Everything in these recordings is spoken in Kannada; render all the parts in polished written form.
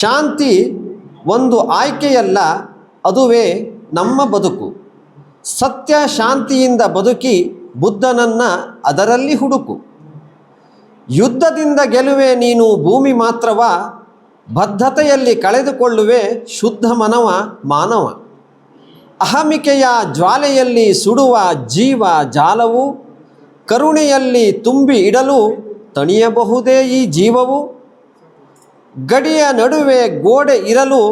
ಶಾಂತಿ ಒಂದು ಆಯ್ಕೆಯಲ್ಲ, ಅದುವೇ ನಮ್ಮ ಬದುಕು. ಸತ್ಯ ಶಾಂತಿಯಿಂದ ಬದುಕಿ ಬುದ್ಧನನ್ನು ಅದರಲ್ಲಿ ಹುಡುಕು. ಯುದ್ಧದಿಂದ ಗೆಲುವೆ ನೀನು ಭೂಮಿ ಮಾತ್ರವ, ಬದ್ಧತೆಯಲ್ಲಿ ಕಳೆದುಕೊಳ್ಳುವೆ ಶುದ್ಧ ಮನವ ಮಾನವ. ಅಹಮಿಕೆಯ ಜ್ವಾಲೆಯಲ್ಲಿ ಸುಡುವ ಜೀವ ಜಾಲವು, ಕರುಣೆಯಲ್ಲಿ ತುಂಬಿ ಇಡಲು ತಣಿಯಬಹುದೇ ಈ ಜೀವವು. ಗಡಿಯ ನಡುವೆ ಗೋಡೆ ಇರಲು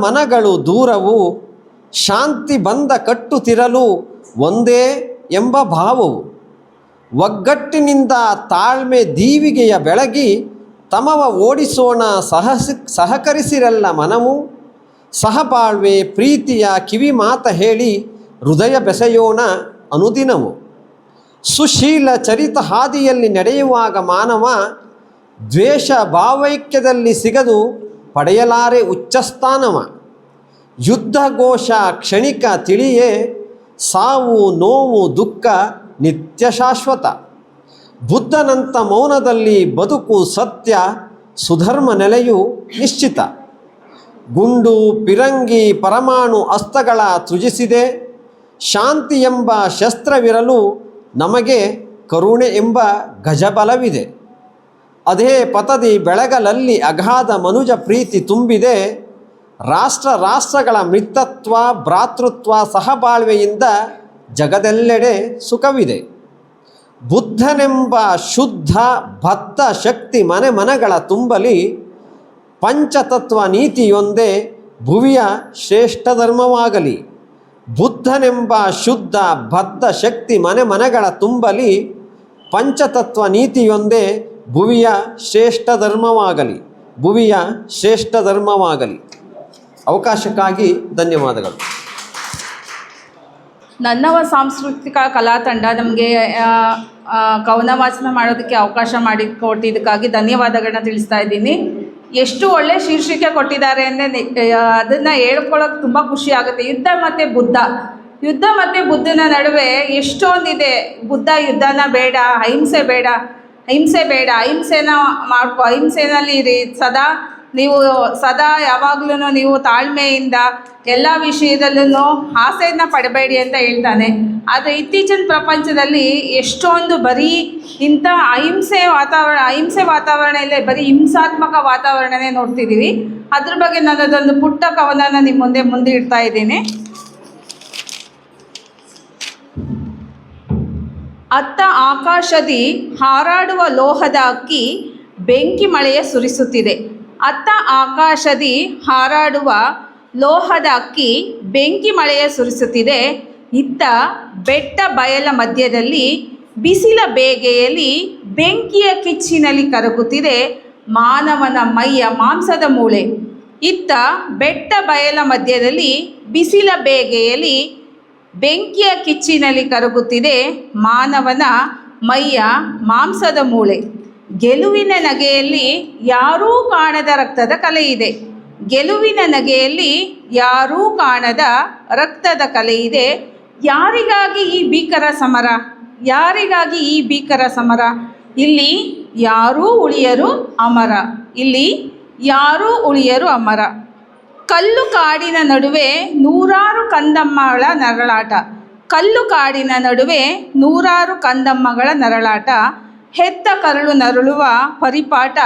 ಮನಗಳು ದೂರವು, ಶಾಂತಿ ಬಂದ ಕಟ್ಟುತ್ತಿರಲು ಒಂದೇ ಎಂಬ ಭಾವವು. ಒಗ್ಗಟ್ಟಿನಿಂದ ತಾಳ್ಮೆ ದೀವಿಗೆಯ ಬೆಳಗಿ, ತಮವ ಓಡಿಸೋಣ ಸಹಕರಿಸಿರಲ್ಲ ಮನವು. ಸಹಬಾಳ್ವೆ ಪ್ರೀತಿಯ ಕಿವಿ ಮಾತ ಹೇಳಿ ಹೃದಯ ಬೆಸೆಯೋಣ ಅನುದಿನವು. ಸುಶೀಲ ಚರಿತ ಹಾದಿಯಲ್ಲಿ ನಡೆಯುವಾಗ ಮಾನವ, ದ್ವೇಷ ಭಾವೈಕ್ಯದಲ್ಲಿ ಸಿಗದು ಪಡೆಯಲಾರೆ ಉಚ್ಚಸ್ಥಾನವ. ಯುದ್ಧ ಘೋಷ ಕ್ಷಣಿಕ ತಿಳಿಯೇ, ಸಾವು ನೋವು ದುಃಖ ನಿತ್ಯ ಶಾಶ್ವತ. ಬುದ್ಧನಂತ ಮೌನದಲ್ಲಿ ಬದುಕು ಸತ್ಯ, ಸುಧರ್ಮ ನೆಲೆಯು ನಿಶ್ಚಿತ. ಗುಂಡು ಪಿರಂಗಿ ಪರಮಾಣು ಅಸ್ತ್ರಗಳ ತ್ಯಜಿಸಿದೆ, ಶಾಂತಿ ಎಂಬ ಶಸ್ತ್ರವಿರಲು ನಮಗೆ ಕರುಣೆ ಎಂಬ ಗಜಬಲವಿದೆ. ಅದೇ ಪತದಿ ಬೆಳಗಲಲ್ಲಿ ಅಗಾಧ ಮನುಜ ಪ್ರೀತಿ ತುಂಬಿದೆ, ರಾಷ್ಟ್ರಗಳ ಮಿತ್ರತ್ವ ಭ್ರಾತೃತ್ವ ಸಹಬಾಳ್ವೆಯಿಂದ ಜಗದೆಲ್ಲೆಡೆ ಸುಖವಿದೆ. ಬುದ್ಧನೆಂಬ ಶುದ್ಧ ಬದ್ಧ ಶಕ್ತಿ ಮನಗಳ ತುಂಬಲಿ, ಪಂಚತತ್ವ ನೀತಿಯೊಂದೇ ಭುವಿಯ ಶ್ರೇಷ್ಠ ಧರ್ಮವಾಗಲಿ. ಬುದ್ಧನೆಂಬ ಶುದ್ಧ ಬದ್ಧ ಶಕ್ತಿ ಮನಗಳ ತುಂಬಲಿ, ಪಂಚತತ್ವ ನೀತಿಯೊಂದೇ ಭುವಿಯ ಶ್ರೇಷ್ಠ ಧರ್ಮವಾಗಲಿ, ಭುವಿಯ ಶ್ರೇಷ್ಠ ಧರ್ಮವಾಗಲಿ. ಅವಕಾಶಕ್ಕಾಗಿ ಧನ್ಯವಾದಗಳು. ನನ್ನವ ಸಾಂಸ್ಕೃತಿಕ ಕಲಾ ತಂಡ ನಮಗೆ ಕವನ ವಾಚನ ಮಾಡೋದಕ್ಕೆ ಅವಕಾಶ ಮಾಡಿಕೊಟ್ಟಿದ್ದಕ್ಕಾಗಿ ಧನ್ಯವಾದಗಳನ್ನ ತಿಳಿಸ್ತಾ ಇದ್ದೀನಿ. ಎಷ್ಟು ಒಳ್ಳೆ ಶೀರ್ಷಿಕೆ ಕೊಟ್ಟಿದ್ದಾರೆ ಅಂದರೆ ಅದನ್ನು ಹೇಳ್ಕೊಳ್ಳೋಕೆ ತುಂಬ ಖುಷಿ ಆಗುತ್ತೆ. ಯುದ್ಧ ಮತ್ತು ಬುದ್ಧನ ನಡುವೆ ಎಷ್ಟೊಂದಿದೆ. ಬುದ್ಧ ಯುದ್ಧನ ಬೇಡ, ಅಹಿಂಸೆ ಬೇಡ, ಅಹಿಂಸೆನ ಮಾಡ್ಕೊ, ಅಹಿಂಸೆನಲ್ಲಿ ಇರಿ, ಸದಾ ಯಾವಾಗಲೂ ನೀವು ತಾಳ್ಮೆಯಿಂದ ಎಲ್ಲ ವಿಷಯದಲ್ಲೂ ಆಸೆಯನ್ನು ಪಡಬೇಡಿ ಅಂತ ಹೇಳ್ತಾನೆ. ಆದರೆ ಇತ್ತೀಚಿನ ಪ್ರಪಂಚದಲ್ಲಿ ಎಷ್ಟೊಂದು ಬರೀ ಇಂಥ ಅಹಿಂಸೆ ವಾತಾವರಣ ಇಲ್ಲೇ ಬರೀ ಹಿಂಸಾತ್ಮಕ ವಾತಾವರಣನೇ ನೋಡ್ತಿದ್ದೀವಿ. ಅದ್ರ ಬಗ್ಗೆ ನನ್ನದೊಂದು ಪುಟ್ಟ ಕವನನ ನಿಮ್ಮ ಮುಂದೆ ಇಡ್ತಾ ಇದ್ದೀನಿ. ಅತ್ತ ಆಕಾಶದಿ ಹಾರಾಡುವ ಲೋಹದ ಅಕ್ಕಿ ಬೆಂಕಿ ಮಳೆಯ ಸುರಿಸುತ್ತಿದೆ. ಅತ್ತ ಆಕಾಶದಿ ಹಾರಾಡುವ ಲೋಹದ ಅಕ್ಕಿ ಬೆಂಕಿ ಮಳೆಯ ಸುರಿಸುತ್ತಿದೆ. ಇತ್ತ ಬೆಟ್ಟ ಬಯಲ ಮಧ್ಯದಲ್ಲಿ ಬಿಸಿಲ ಬೇಗೆಯಲ್ಲಿ ಬೆಂಕಿಯ ಕಿಚ್ಚಿನಲ್ಲಿ ಕರಗುತ್ತಿದೆ ಮಾನವನ ಮೈಯ ಮಾಂಸದ ಮೂಳೆ. ಇತ್ತ ಬೆಟ್ಟ ಬಯಲ ಮಧ್ಯದಲ್ಲಿ ಬಿಸಿಲ ಬೇಗೆಯಲ್ಲಿ ಬೆಂಕಿಯ ಕಿಚ್ಚಿನಲ್ಲಿ ಕರಗುತ್ತಿದೆ ಮಾನವನ ಮೈಯ ಮಾಂಸದ ಮೂಳೆ. ಗೆಲುವಿನ ನಗೆಯಲ್ಲಿ ಯಾರೂ ಕಾಣದ ರಕ್ತದ ಕಲೆ ಇದೆ. ಗೆಲುವಿನ ನಗೆಯಲ್ಲಿ ಯಾರೂ ಕಾಣದ ರಕ್ತದ ಕಲೆ ಇದೆ. ಯಾರಿಗಾಗಿ ಈ ಭೀಕರ ಸಮರ? ಯಾರಿಗಾಗಿ ಈ ಭೀಕರ ಸಮರ? ಇಲ್ಲಿ ಯಾರೂ ಉಳಿಯರು ಅಮರ, ಇಲ್ಲಿ ಯಾರೂ ಉಳಿಯರು ಅಮರ. ಕಲ್ಲು ಕಾಡಿನ ನಡುವೆ ನೂರಾರು ಕಂದಮ್ಮಗಳ ನರಳಾಟ. ಕಲ್ಲು ಕಾಡಿನ ನಡುವೆ ನೂರಾರು ಕಂದಮ್ಮಗಳ ನರಳಾಟ. ಹೆತ್ತ ಕರುಳು ನರಳುವ ಪರಿಪಾಠ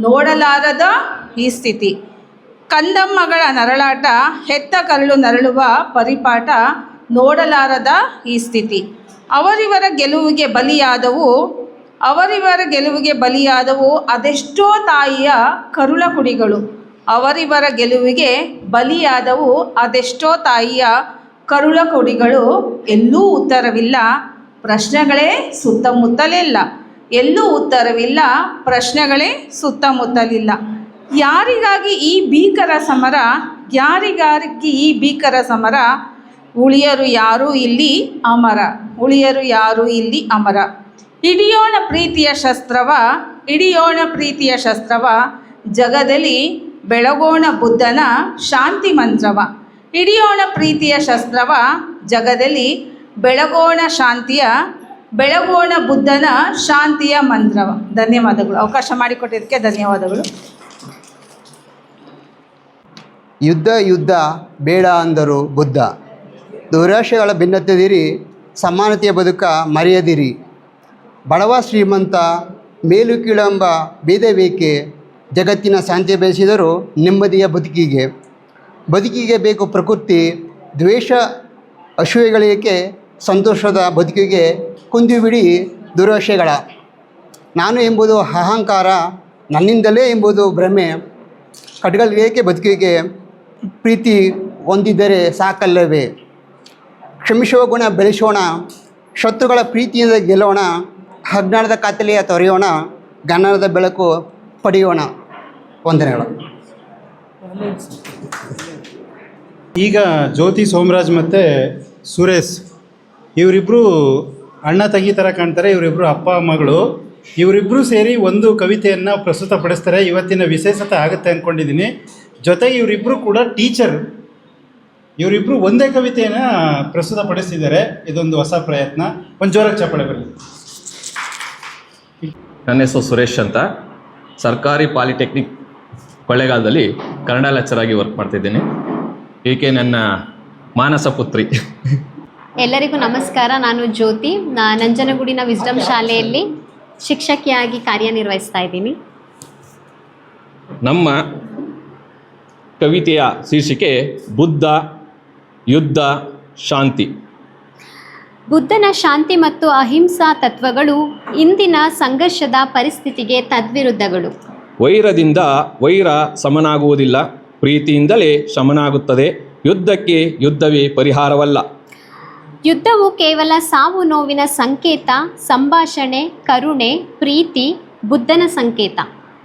ನೋಡಲಾರದ ಈ ಸ್ಥಿತಿ. ಕಂದಮ್ಮಗಳ ನರಳಾಟ, ಹೆತ್ತ ಕರುಳು ನರಳುವ ಪರಿಪಾಠ ನೋಡಲಾರದ ಈ ಸ್ಥಿತಿ. ಅವರಿವರ ಗೆಲುವಿಗೆ ಬಲಿಯಾದವು ಅದೆಷ್ಟೋ ತಾಯಿಯ ಕರುಳ ಕುಡಿಗಳು. ಅವರಿವರ ಗೆಲುವಿಗೆ ಬಲಿಯಾದವು ಅದೆಷ್ಟೋ ತಾಯಿಯ ಕರುಳ ಕುಡಿಗಳು. ಎಲ್ಲೂ ಉತ್ತರವಿಲ್ಲ, ಪ್ರಶ್ನೆಗಳೇ ಸುತ್ತಮುತ್ತಲಿಲ್ಲ. ಎಲ್ಲೂ ಉತ್ತರವಿಲ್ಲ, ಪ್ರಶ್ನೆಗಳೇ ಸುತ್ತಮುತ್ತಲಿಲ್ಲ. ಯಾರಿಗಾಗಿ ಈ ಭೀಕರ ಸಮರ? ಯಾರಿಗಾಗಿ ಈ ಭೀಕರ ಸಮರ? ಉಳಿಯರು ಯಾರೂ ಇಲ್ಲಿ ಅಮರ, ಉಳಿಯರು ಯಾರೂ ಇಲ್ಲಿ ಅಮರ. ಹಿಡಿಯೋಣ ಪ್ರೀತಿಯ ಶಸ್ತ್ರವ, ಹಿಡಿಯೋಣ ಪ್ರೀತಿಯ ಶಸ್ತ್ರವ, ಜಗದಲ್ಲಿ ಬೆಳಗೋಣ ಬುದ್ಧನ ಶಾಂತಿ ಮಂತ್ರವ. ಹಿಡಿಯೋಣ ಪ್ರೀತಿಯ ಶಸ್ತ್ರವ, ಜಗದಲ್ಲಿ ಬೆಳಗೋಣ ಬುದ್ಧನ ಶಾಂತಿಯ ಮಂತ್ರವ. ಧನ್ಯವಾದಗಳು. ಅವಕಾಶ ಮಾಡಿಕೊಟ್ಟಿದ್ದಕ್ಕೆ ಧನ್ಯವಾದಗಳು. ಯುದ್ಧ ಯುದ್ಧ ಬೇಡ ಅಂದರು ಬುದ್ಧ. ದುರಾಶೆಗಳ ಬೆನ್ನತ್ತದಿರಿ, ಸಮಾನತೆಯ ಬದುಕ ಮರೆಯದಿರಿ. ಬಡವ ಶ್ರೀಮಂತ ಮೇಲು ಕೀಳೆಂಬ ಭೇದವೇಕೆ, ಜಗತ್ತಿನ ಶಾಂತಿ ಬಯಸಿದರೂ ನೆಮ್ಮದಿಯ ಬದುಕಿಗೆ ಬೇಕು ಪ್ರಕೃತಿ. ದ್ವೇಷ ಅಸೂಯೆಗಳೇಕೆ, ಸಂತೋಷದ ಬದುಕಿಗೆ ಕುಂದಿಬಿಡಿ ದುರಾಶೆಗಳ. ನಾನು ಎಂಬುದು ಅಹಂಕಾರ, ನನ್ನಿಂದಲೇ ಎಂಬುದು ಭ್ರಮೆ. ಖಡ್ಗಲೇಕೆ ಬದುಕಿಗೆ, ಪ್ರೀತಿ ಹೊಂದಿದ್ದರೆ ಸಾಕಲ್ಲವೇ. ಕ್ಷಮಿಸುವ ಗುಣ ಬೆಳೆಸೋಣ, ಶತ್ರುಗಳ ಪ್ರೀತಿಯಿಂದ ಗೆಲ್ಲೋಣ. ಅಜ್ಞಾನದ ಕತ್ತಲೆಯ ತೊರೆಯೋಣ, ಜ್ಞಾನದ ಬೆಳಕು ಪಡೆಯೋಣ. ವಂದನೆಗಳು. ಈಗ ಜ್ಯೋತಿ ಸೋಮರಾಜ್ ಮತ್ತು ಸುರೇಶ್ ಇವರಿಬ್ಬರು ಅಣ್ಣ ತಂಗಿ ಥರ ಕಾಣ್ತಾರೆ. ಇವರಿಬ್ಬರು ಅಪ್ಪ ಮಗಳು. ಇವರಿಬ್ಬರು ಸೇರಿ ಒಂದು ಕವಿತೆಯನ್ನು ಪ್ರಸ್ತುತಪಡಿಸ್ತಾರೆ. ಇವತ್ತಿನ ವಿಶೇಷತೆ ಆಗುತ್ತೆ ಅಂದ್ಕೊಂಡಿದ್ದೀನಿ. ಜೊತೆಗೆ ಇವರಿಬ್ಬರು ಕೂಡ ಟೀಚರ್. ಇವರಿಬ್ಬರು ಒಂದೇ ಕವಿತೆಯನ್ನು ಪ್ರಸ್ತುತಪಡಿಸ್ತಿದ್ದಾರೆ. ಇದೊಂದು ಹೊಸ ಪ್ರಯತ್ನ. ಒಂದು ಜೋರಾಗಿ ಚಪ್ಪಾಳೆ ಬರಲಿ. ನನ್ನ ಹೆಸರು ಸುರೇಶ್ ಅಂತ, ಸರ್ಕಾರಿ ಪಾಲಿಟೆಕ್ನಿಕ್ ಕೊಳ್ಳೇಗಾಲದಲ್ಲಿ ಕನ್ನಡ ಲೆಕ್ಚರ್ ಆಗಿ ವರ್ಕ್ ಮಾಡ್ತಿದ್ದೀನಿ. ಈಕೆ ನನ್ನ ಮಾನಸ ಪುತ್ರಿ. ಎಲ್ಲರಿಗೂ ನಮಸ್ಕಾರ. ನಾನು ಜ್ಯೋತಿ. ನಂಜನಗೂಡಿನ ವಿಸ್ಡಮ್ ಶಾಲೆಯಲ್ಲಿ ಶಿಕ್ಷಕಿಯಾಗಿ ಕಾರ್ಯನಿರ್ವಹಿಸ್ತಾ ಇದ್ದೀನಿ. ನಮ್ಮ ಕವಿತೆಯ ಶೀರ್ಷಿಕೆ ಬುದ್ಧ, ಯುದ್ಧ, ಶಾಂತಿ. ಬುದ್ಧನ ಶಾಂತಿ ಮತ್ತು ಅಹಿಂಸಾ ತತ್ವಗಳು ಇಂದಿನ ಸಂಘರ್ಷದ ಪರಿಸ್ಥಿತಿಗೆ ತದ್ವಿರುದ್ಧಗಳು. ವೈರದಿಂದ ವೈರ ಸಮನಾಗುವುದಿಲ್ಲ, ಪ್ರೀತಿಯಿಂದಲೇ ಶಮನಾಗುತ್ತದೆ. ಯುದ್ಧಕ್ಕೆ ಯುದ್ಧವೇ ಪರಿಹಾರವಲ್ಲ. ಯುದ್ಧವು ಕೇವಲ ಸಾವು ನೋವಿನ ಸಂಕೇತ. ಸಂಭಾಷಣೆ, ಕರುಣೆ, ಪ್ರೀತಿ ಬುದ್ಧನ ಸಂಕೇತ.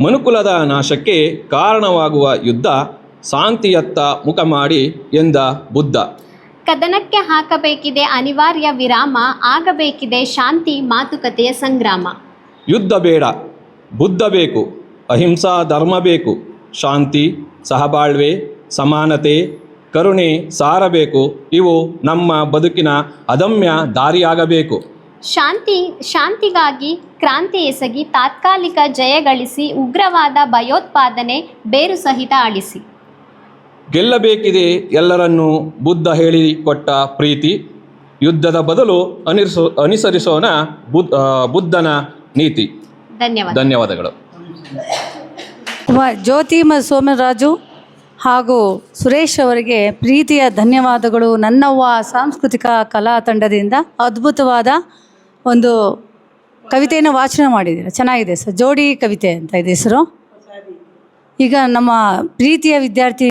ಮನುಕುಲದ ನಾಶಕ್ಕೆ ಕಾರಣವಾಗುವ ಯುದ್ಧ ಶಾಂತಿಯತ್ತ ಮುಖ ಮಾಡಿ ಎಂದ ಬುದ್ಧ. ಕದನಕ್ಕೆ ಹಾಕಬೇಕಿದೆ ಅನಿವಾರ್ಯ ವಿರಾಮ, ಆಗಬೇಕಿದೆ ಶಾಂತಿ ಮಾತುಕತೆಯ ಸಂಗ್ರಾಮ. ಯುದ್ಧ ಬೇಡ, ಬುದ್ಧ ಬೇಕು. ಅಹಿಂಸಾ ಧರ್ಮ ಬೇಕು. ಶಾಂತಿ, ಸಹಬಾಳ್ವೆ, ಸಮಾನತೆ, ಕರುಣೆ ಸಾರಬೇಕು. ಇವು ನಮ್ಮ ಬದುಕಿನ ಅದಮ್ಯ ದಾರಿಯಾಗಬೇಕು. ಶಾಂತಿಗಾಗಿ ಕ್ರಾಂತಿ ಎಸಗಿ ತಾತ್ಕಾಲಿಕ ಜಯ ಗಳಿಸಿ, ಉಗ್ರವಾದ ಭಯೋತ್ಪಾದನೆ ಬೇರು ಸಹಿತ ಅಳಿಸಿ. ಗೆಲ್ಲಬೇಕಿದೆ ಎಲ್ಲರನ್ನೂ ಬುದ್ಧ ಹೇಳಿಕೊಟ್ಟ ಪ್ರೀತಿ. ಯುದ್ಧದ ಬದಲು ಅನುಸರಿಸೋಣ ಬುದ್ಧನ ನೀತಿ. ಧನ್ಯವಾದಗಳು. ಜ್ಯೋತಿ ಮತ್ತು ಸೋಮರಾಜು ಹಾಗೂ ಸುರೇಶ್ ಅವರಿಗೆ ಪ್ರೀತಿಯ ಧನ್ಯವಾದಗಳು. ನನ್ನವ್ವ ಸಾಂಸ್ಕೃತಿಕ ಕಲಾ ತಂಡದಿಂದ ಅದ್ಭುತವಾದ ಒಂದು ಕವಿತೆಯನ್ನು ವಾಚನ ಮಾಡಿದ್ದೀರ. ಚೆನ್ನಾಗಿದೆ ಸರ್. ಜೋಡಿ ಕವಿತೆ ಅಂತ ಇದೆ ಹೆಸರು. ಈಗ ನಮ್ಮ ಪ್ರೀತಿಯ ವಿದ್ಯಾರ್ಥಿ